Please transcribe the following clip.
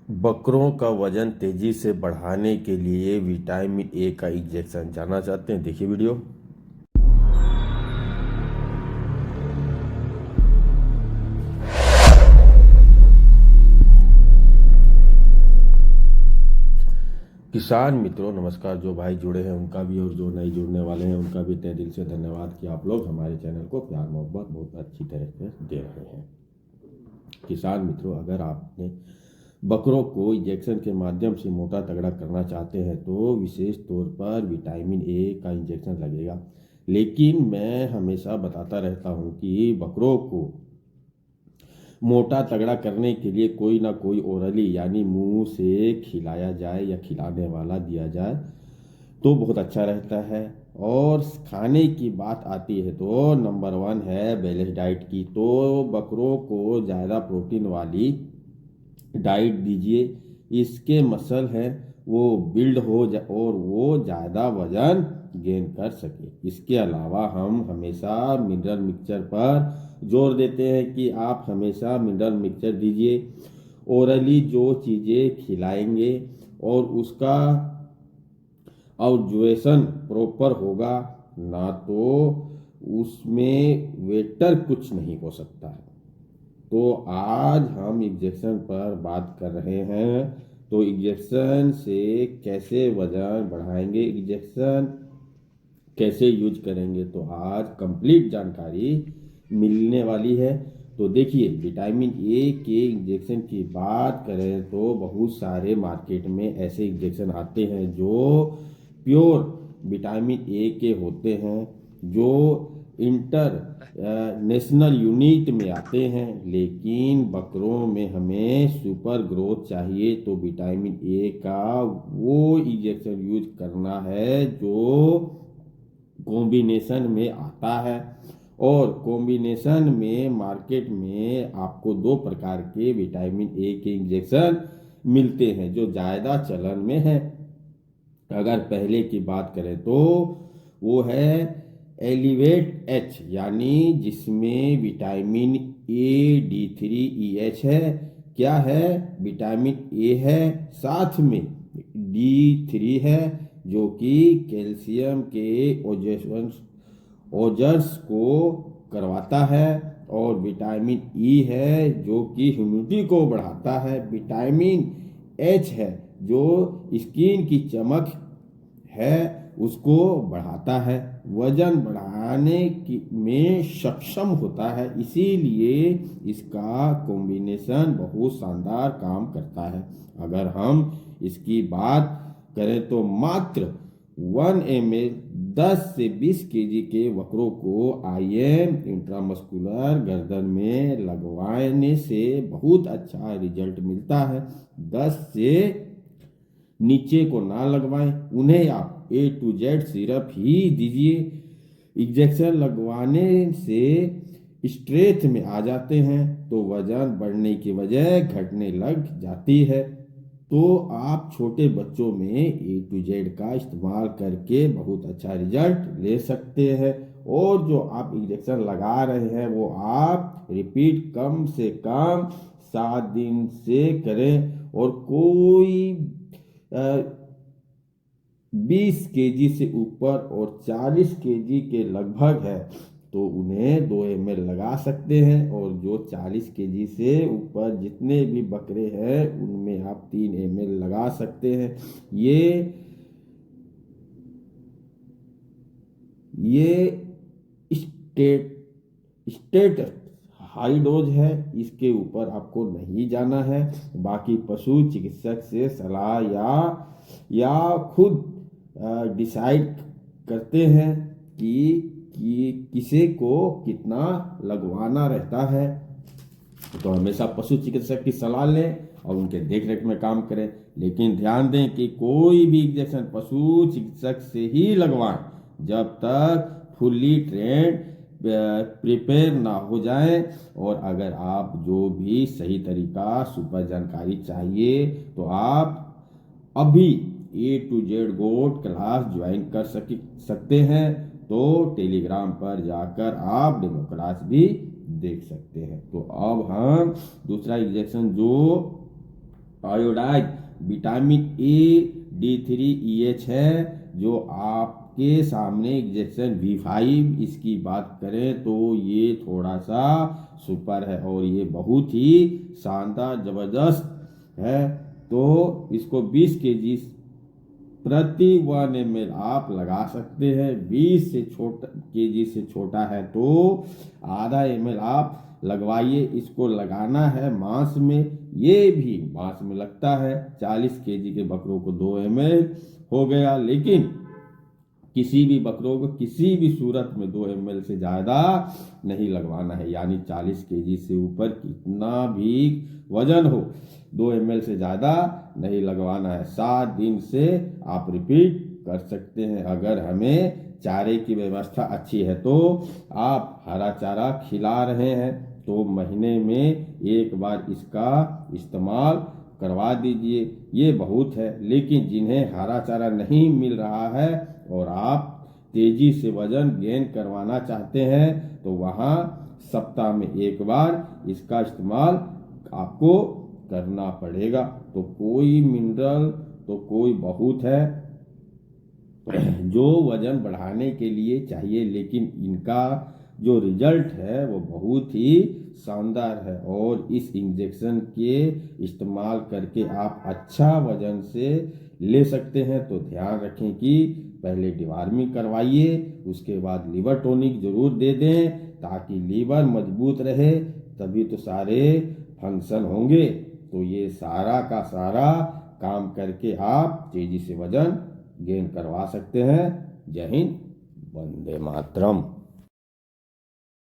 बकरों का वजन तेजी से बढ़ाने के लिए विटामिन ए का इंजेक्शन जानना चाहते हैं? देखिए वीडियो। किसान मित्रों नमस्कार। जो भाई जुड़े हैं उनका भी और जो नए जुड़ने वाले हैं उनका भी तहे दिल से धन्यवाद कि आप लोग हमारे चैनल को प्यार मोहब्बत बहुत अच्छी तरह से दे रहे हैं। किसान मित्रों, अगर आपने बकरों को इंजेक्शन के माध्यम से मोटा तगड़ा करना चाहते हैं तो विशेष तौर पर विटामिन ए का इंजेक्शन लगेगा। लेकिन मैं हमेशा बताता रहता हूं कि बकरों को मोटा तगड़ा करने के लिए कोई ना कोई ओरली यानी मुंह से खिलाया जाए या खिलाने वाला दिया जाए तो बहुत अच्छा रहता है। और खाने की बात आती है तो नंबर 1 है बैलेंस डाइट की। तो बकरों को ज़्यादा प्रोटीन वाली डाइट दीजिए, इसके मसल है वो बिल्ड हो और वो ज़्यादा वजन गेन कर सके। इसके अलावा हम हमेशा मिनरल मिक्सचर पर जोर देते हैं कि आप हमेशा मिनरल मिक्सचर दीजिए। ओरली जो चीज़ें खिलाएंगे और उसका ऑब्जर्वेशन प्रॉपर होगा, ना तो उसमें वेटर कुछ नहीं हो सकता है। तो आज हम इंजेक्शन पर बात कर रहे हैं। तो इंजेक्शन से कैसे वजन बढ़ाएंगे, इंजेक्शन कैसे यूज करेंगे, तो आज कंप्लीट जानकारी मिलने वाली है। तो देखिए, विटामिन ए के इंजेक्शन की बात करें तो बहुत सारे मार्केट में ऐसे इंजेक्शन आते हैं जो प्योर विटामिन ए के होते हैं, जो इंटर नेशनल यूनिट में आते हैं। लेकिन बकरों में हमें सुपर ग्रोथ चाहिए तो विटामिन ए का वो इंजेक्शन यूज करना है जो कॉम्बिनेशन में आता है। और कॉम्बिनेशन में मार्केट में आपको 2 प्रकार के विटामिन ए के इंजेक्शन मिलते हैं जो ज़्यादा चलन में है। अगर पहले की बात करें तो वो है एलिवेट एच, यानी जिसमें विटामिन AD3EH है। क्या है? विटामिन ए है, साथ में D3 है जो कि कैल्शियम के ओजर्स को करवाता है। और विटामिन ई है जो कि ह्यूमिडिटी को बढ़ाता है। विटामिन एच है जो स्किन की चमक है उसको बढ़ाता है, वजन बढ़ाने में सक्षम होता है। इसीलिए इसका कॉम्बिनेशन बहुत शानदार काम करता है। अगर हम इसकी बात करें तो मात्र 1 ml 10 से 20 केजी के बकरों को IM इंट्रामस्कुलर गर्दन में लगवाने से बहुत अच्छा रिजल्ट मिलता है। 10 से नीचे को ना लगवाएं, उन्हें आप A to Z सिरप ही दीजिए। इंजेक्शन लगवाने से स्ट्रेच में आ जाते हैं तो वजन बढ़ने की वजह घटने लग जाती है। तो आप छोटे बच्चों में A to Z का इस्तेमाल करके बहुत अच्छा रिजल्ट ले सकते हैं। और जो आप इंजेक्शन लगा रहे हैं वो आप रिपीट कम से कम 7 दिन से करें। और कोई 20 केजी से ऊपर और 40 केजी के लगभग है तो उन्हें 2 ml लगा सकते हैं। और जो 40 केजी से ऊपर जितने भी बकरे हैं उनमें आप 3 ml लगा सकते हैं। ये स्टेट स्टेट हाई डोज है, इसके ऊपर आपको नहीं जाना है। बाकी पशु चिकित्सक से सलाह या खुद डिसाइड करते हैं कि किसे को कितना लगवाना रहता है। तो हमेशा पशु चिकित्सक की सलाह लें और उनके देख रेख में काम करें। लेकिन ध्यान दें कि कोई भी इंजेक्शन पशु चिकित्सक से ही लगवाएं जब तक फुल्ली ट्रेंड प्रिपेयर ना हो जाए। और अगर आप जो भी सही तरीका सुपर जानकारी चाहिए तो आप अभी A to Z गोट क्लास ज्वाइन कर सकते हैं। तो टेलीग्राम पर जाकर आप डेमो क्लास भी देख सकते हैं। तो अब हम दूसरा इंजेक्शन जो iodise, vitamin A, D3, EH है जो आपके सामने इंजेक्शन V5 इसकी बात करें तो ये थोड़ा सा सुपर है और ये बहुत ही शानदार जबरदस्त है। तो इसको 20 kg प्रति 1 ml आप लगा सकते हैं। 20 से छोटा kg से छोटा है तो आधा ml आप लगवाइए। इसको लगाना है मांस में, ये भी मांस में लगता है। 40 kg के बकरों को 2 ml हो गया, लेकिन किसी भी बकरों को किसी भी सूरत में 2 ml से ज़्यादा नहीं लगवाना है। यानी 40 kg से ऊपर कितना भी वजन हो 2 ml से ज़्यादा नहीं लगवाना है। 7 दिन से आप रिपीट कर सकते हैं। अगर हमें चारे की व्यवस्था अच्छी है तो आप हरा चारा खिला रहे हैं तो महीने में एक बार इसका इस्तेमाल करवा दीजिए, ये बहुत है। लेकिन जिन्हें हरा चारा नहीं मिल रहा है और आप तेजी से वजन गेन करवाना चाहते हैं तो वहाँ सप्ताह में एक बार इसका इस्तेमाल आपको करना पड़ेगा। तो कोई मिनरल तो कोई बहुत है जो वजन बढ़ाने के लिए चाहिए, लेकिन इनका जो रिजल्ट है वो बहुत ही शानदार है। और इस इंजेक्शन के इस्तेमाल करके आप अच्छा वजन से ले सकते हैं। तो ध्यान रखें कि पहले डिवॉर्मिंग करवाइए, उसके बाद लीवर टॉनिक जरूर दे दें ताकि लीवर मजबूत रहे, तभी तो सारे फंक्शन होंगे। तो ये सारा का सारा काम करके आप तेजी से वजन गेन करवा सकते हैं। जय हिंद, वंदे मातरम।